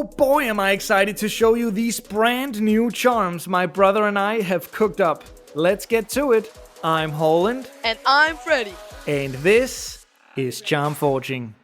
boy am I excited to show you these brand new charms my brother and I have cooked up. Let's get to it. I'm Holland. And I'm Freddy. And this is Charm Forging.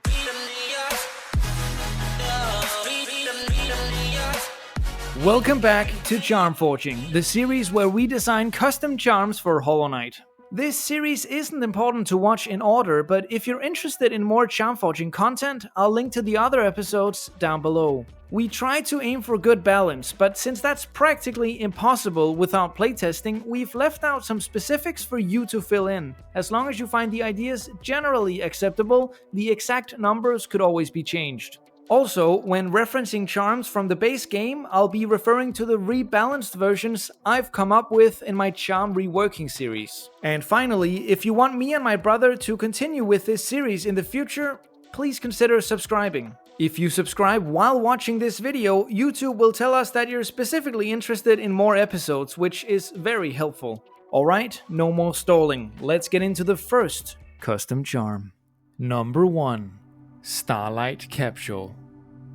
Welcome back to Charm Forging, the series where we design custom charms for Hollow Knight. This series isn't important to watch in order, but if you're interested in more Charm Forging content, I'll link to the other episodes down below. We try to aim for good balance, but since that's practically impossible without playtesting, we've left out some specifics for you to fill in. As long as you find the ideas generally acceptable, the exact numbers could always be changed. Also, when referencing charms from the base game, I'll be referring to the rebalanced versions I've come up with in my charm reworking series. And finally, if you want me and my brother to continue with this series in the future, please consider subscribing. If you subscribe while watching this video, YouTube will tell us that you're specifically interested in more episodes, which is very helpful. Alright, no more stalling. Let's get into the first custom charm. Number 1. Starlight Capsule.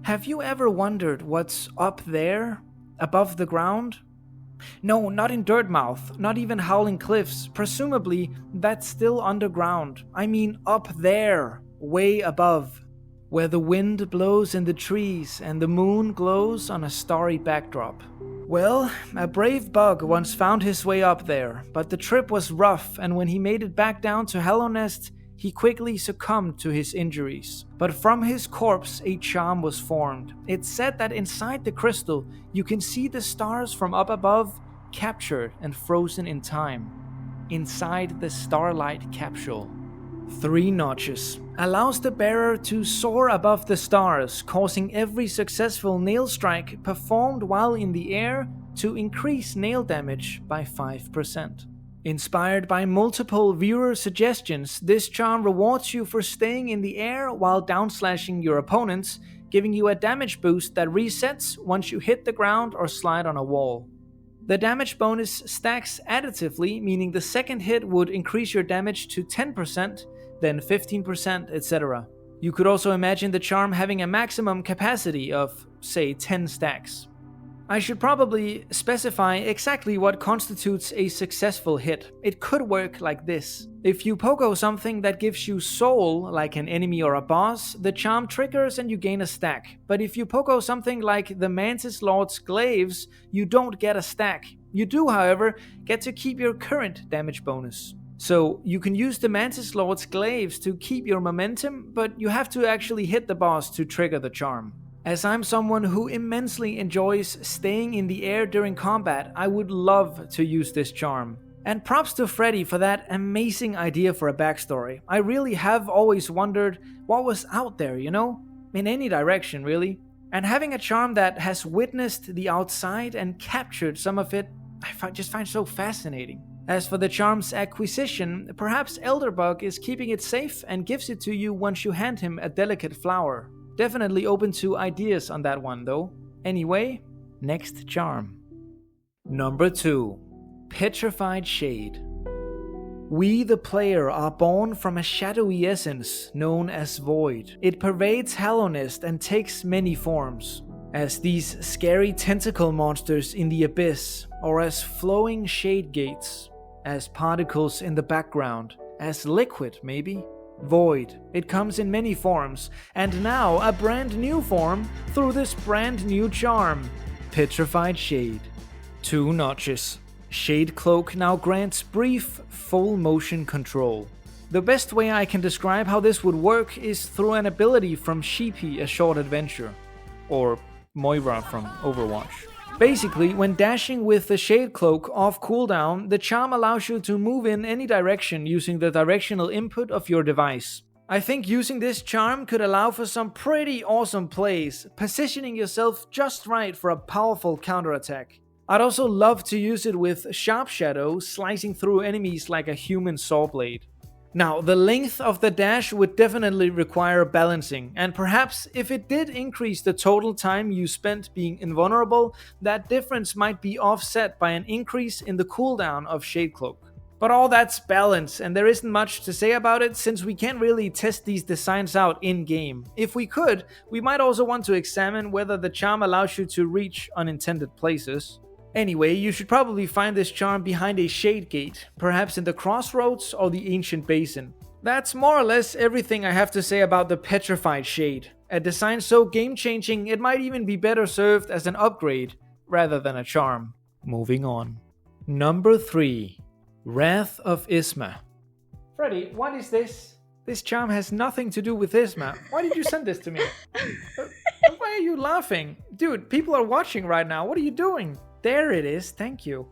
Have you ever wondered what's up there, above the ground? No, not in Dirtmouth, not even Howling Cliffs. Presumably, that's still underground. I mean up there, way above, where the wind blows in the trees and the moon glows on a starry backdrop. Well, a brave bug once found his way up there, but the trip was rough, and when he made it back down to Hallownest, he quickly succumbed to his injuries. But from his corpse, a charm was formed. It's said that inside the crystal, you can see the stars from up above, captured and frozen in time. Inside the Starlight Capsule. 3 notches. Allows the bearer to soar above the stars, causing every successful nail strike performed while in the air to increase nail damage by 5%. Inspired by multiple viewer suggestions, this charm rewards you for staying in the air while downslashing your opponents, giving you a damage boost that resets once you hit the ground or slide on a wall. The damage bonus stacks additively, meaning the second hit would increase your damage to 10%, then 15%, etc. You could also imagine the charm having a maximum capacity of, say, 10 stacks. I should probably specify exactly what constitutes a successful hit. It could work like this. If you pogo something that gives you soul, like an enemy or a boss, the charm triggers and you gain a stack. But if you pogo something like the Mantis Lord's Glaives, you don't get a stack. You do, however, get to keep your current damage bonus. So you can use the Mantis Lord's Glaives to keep your momentum, but you have to actually hit the boss to trigger the charm. As I'm someone who immensely enjoys staying in the air during combat, I would love to use this charm. And props to Freddy for that amazing idea for a backstory. I really have always wondered what was out there, you know? In any direction, really. And having a charm that has witnessed the outside and captured some of it, I just find so fascinating. As for the charm's acquisition, perhaps Elderbug is keeping it safe and gives it to you once you hand him a delicate flower. Definitely open to ideas on that one though. Anyway, next charm. Number 2. Petrified Shade. We, the player, are born from a shadowy essence known as Void. It pervades Hallownest and takes many forms. As these scary tentacle monsters in the abyss, or as flowing shade gates, as particles in the background, as liquid maybe. Void. It comes in many forms, and now a brand new form through this brand new charm. Petrified Shade. 2 notches. Shade Cloak now grants brief, full motion control. The best way I can describe how this would work is through an ability from Sheepy A Short Adventure. Or Moira from Overwatch. Basically, when dashing with the Shade Cloak off cooldown, the charm allows you to move in any direction using the directional input of your device. I think using this charm could allow for some pretty awesome plays, positioning yourself just right for a powerful counterattack. I'd also love to use it with Sharp Shadow, slicing through enemies like a human saw blade. Now, the length of the dash would definitely require balancing, and perhaps if it did increase the total time you spent being invulnerable, that difference might be offset by an increase in the cooldown of Shade Cloak. But all that's balance, and there isn't much to say about it since we can't really test these designs out in-game. If we could, we might also want to examine whether the charm allows you to reach unintended places. Anyway, you should probably find this charm behind a shade gate, perhaps in the crossroads or the ancient basin. That's more or less everything I have to say about the Petrified Shade. A design so game-changing it might even be better served as an upgrade, rather than a charm. Moving on. Number 3. Wrath of Isma. Freddy, what is this? This charm has nothing to do with Isma. Why did you send this to me? Why are you laughing? Dude, people are watching right now. What are you doing? There it is, thank you.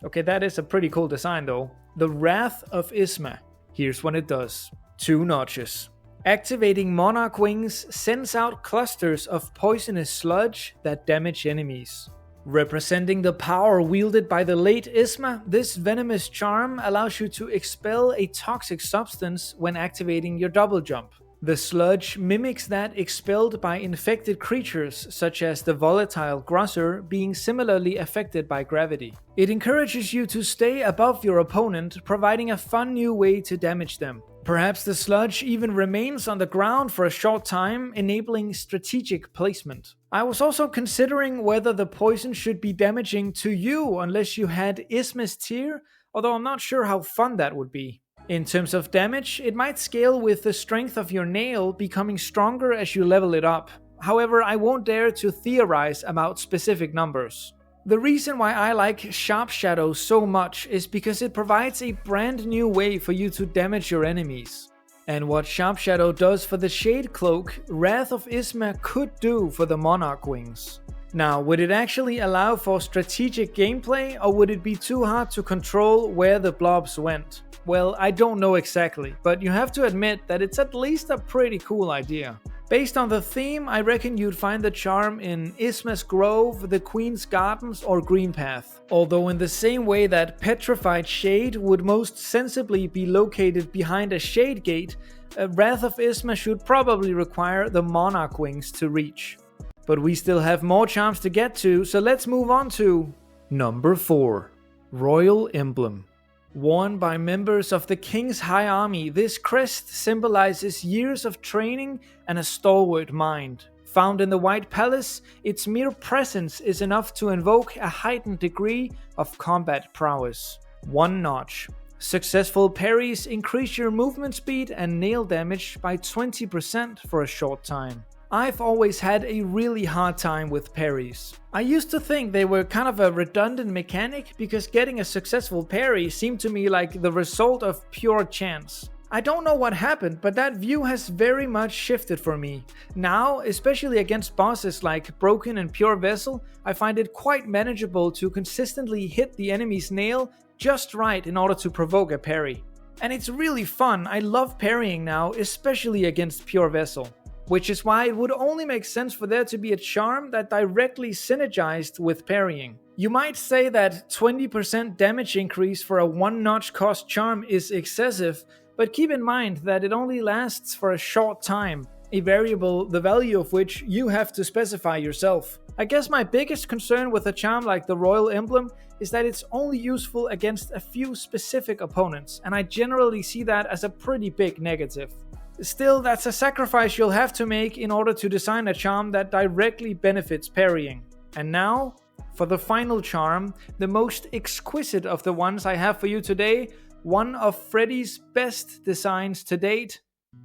Okay, that is a pretty cool design though. The Wrath of Isma. Here's what it does. 2 notches. Activating Monarch wings sends out clusters of poisonous sludge that damage enemies. Representing the power wielded by the late Isma, this venomous charm allows you to expel a toxic substance when activating your double jump. The sludge mimics that expelled by infected creatures such as the volatile Grosser being similarly affected by gravity. It encourages you to stay above your opponent, providing a fun new way to damage them. Perhaps the sludge even remains on the ground for a short time, enabling strategic placement. I was also considering whether the poison should be damaging to you unless you had Isma's tier, although I'm not sure how fun that would be. In terms of damage, it might scale with the strength of your nail becoming stronger as you level it up. However, I won't dare to theorize about specific numbers. The reason why I like Sharp Shadow so much is because it provides a brand new way for you to damage your enemies. And what Sharp Shadow does for the Shade Cloak, Wrath of Isma could do for the Monarch wings. Now, would it actually allow for strategic gameplay, or would it be too hard to control where the blobs went? Well, I don't know exactly, but you have to admit that it's at least a pretty cool idea. Based on the theme, I reckon you'd find the charm in Isma's Grove, the Queen's Gardens, or Green Path. Although in the same way that Petrified Shade would most sensibly be located behind a shade gate, Wrath of Isma should probably require the Monarch wings to reach. But we still have more charms to get to, so let's move on to number 4. Royal Emblem. Worn by members of the King's High Army, this crest symbolizes years of training and a stalwart mind. Found in the White Palace, its mere presence is enough to invoke a heightened degree of combat prowess. 1 notch. Successful parries increase your movement speed and nail damage by 20% for a short time. I've always had a really hard time with parries. I used to think they were kind of a redundant mechanic because getting a successful parry seemed to me like the result of pure chance. I don't know what happened, but that view has very much shifted for me. Now, especially against bosses like Broken and Pure Vessel, I find it quite manageable to consistently hit the enemy's nail just right in order to provoke a parry. And it's really fun. I love parrying now, especially against Pure Vessel. Which is why it would only make sense for there to be a charm that directly synergized with parrying. You might say that 20% damage increase for a 1 notch cost charm is excessive, but keep in mind that it only lasts for a short time, a variable the value of which you have to specify yourself. I guess my biggest concern with a charm like the Royal Emblem is that it's only useful against a few specific opponents, and I generally see that as a pretty big negative. Still, that's a sacrifice you'll have to make in order to design a charm that directly benefits parrying. And now, for the final charm, the most exquisite of the ones I have for you today, one of Freddy's best designs to date,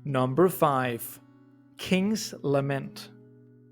number 5. King's Lament.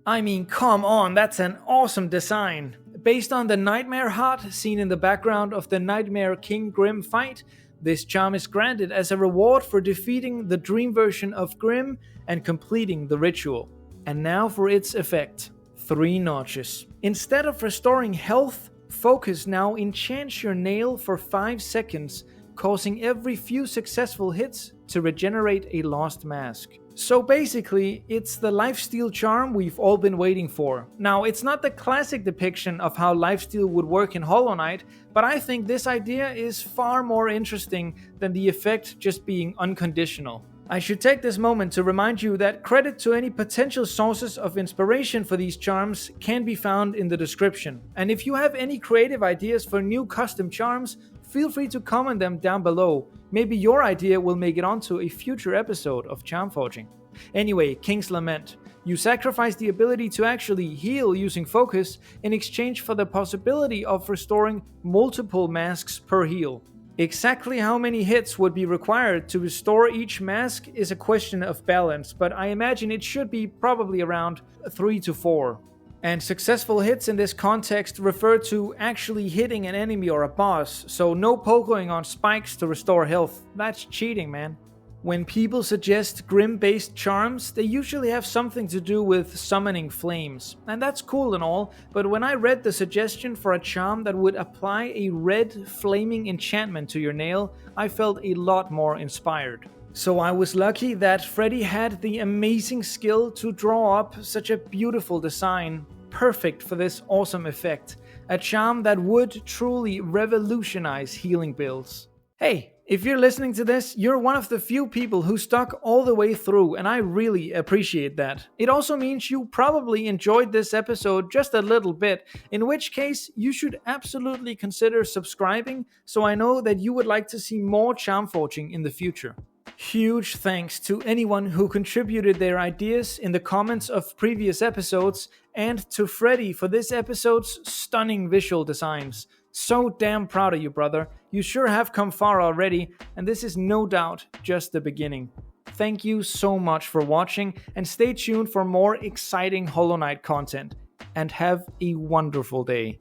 I mean, come on, that's an awesome design. Based on the Nightmare Heart seen in the background of the Nightmare King Grim fight, this charm is granted as a reward for defeating the dream version of Grim and completing the ritual. And now for its effect. 3 notches. Instead of restoring health, focus now enchants your nail for 5 seconds, causing every few successful hits to regenerate a lost mask. So basically, it's the lifesteal charm we've all been waiting for. Now, it's not the classic depiction of how lifesteal would work in Hollow Knight, but I think this idea is far more interesting than the effect just being unconditional. I should take this moment to remind you that credit to any potential sources of inspiration for these charms can be found in the description. And if you have any creative ideas for new custom charms, feel free to comment them down below. Maybe your idea will make it onto a future episode of Charm Forging. Anyway, King's Lament. You sacrifice the ability to actually heal using focus in exchange for the possibility of restoring multiple masks per heal. Exactly how many hits would be required to restore each mask is a question of balance, but I imagine it should be probably around 3 to 4. And successful hits in this context refer to actually hitting an enemy or a boss, so no poking on spikes to restore health. That's cheating, man. When people suggest Grim-based charms, they usually have something to do with summoning flames, and that's cool and all, but when I read the suggestion for a charm that would apply a red flaming enchantment to your nail, I felt a lot more inspired. So I was lucky that Freddy had the amazing skill to draw up such a beautiful design, perfect for this awesome effect, a charm that would truly revolutionize healing builds. Hey! If you're listening to this, you're one of the few people who stuck all the way through, and I really appreciate that. It also means you probably enjoyed this episode just a little bit, in which case you should absolutely consider subscribing so I know that you would like to see more Charm Forging in the future. Huge thanks to anyone who contributed their ideas in the comments of previous episodes, and to Freddy for this episode's stunning visual designs. So damn proud of you, brother. You sure have come far already, and this is no doubt just the beginning. Thank you so much for watching, and stay tuned for more exciting Hollow Knight content. And have a wonderful day.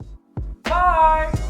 Bye!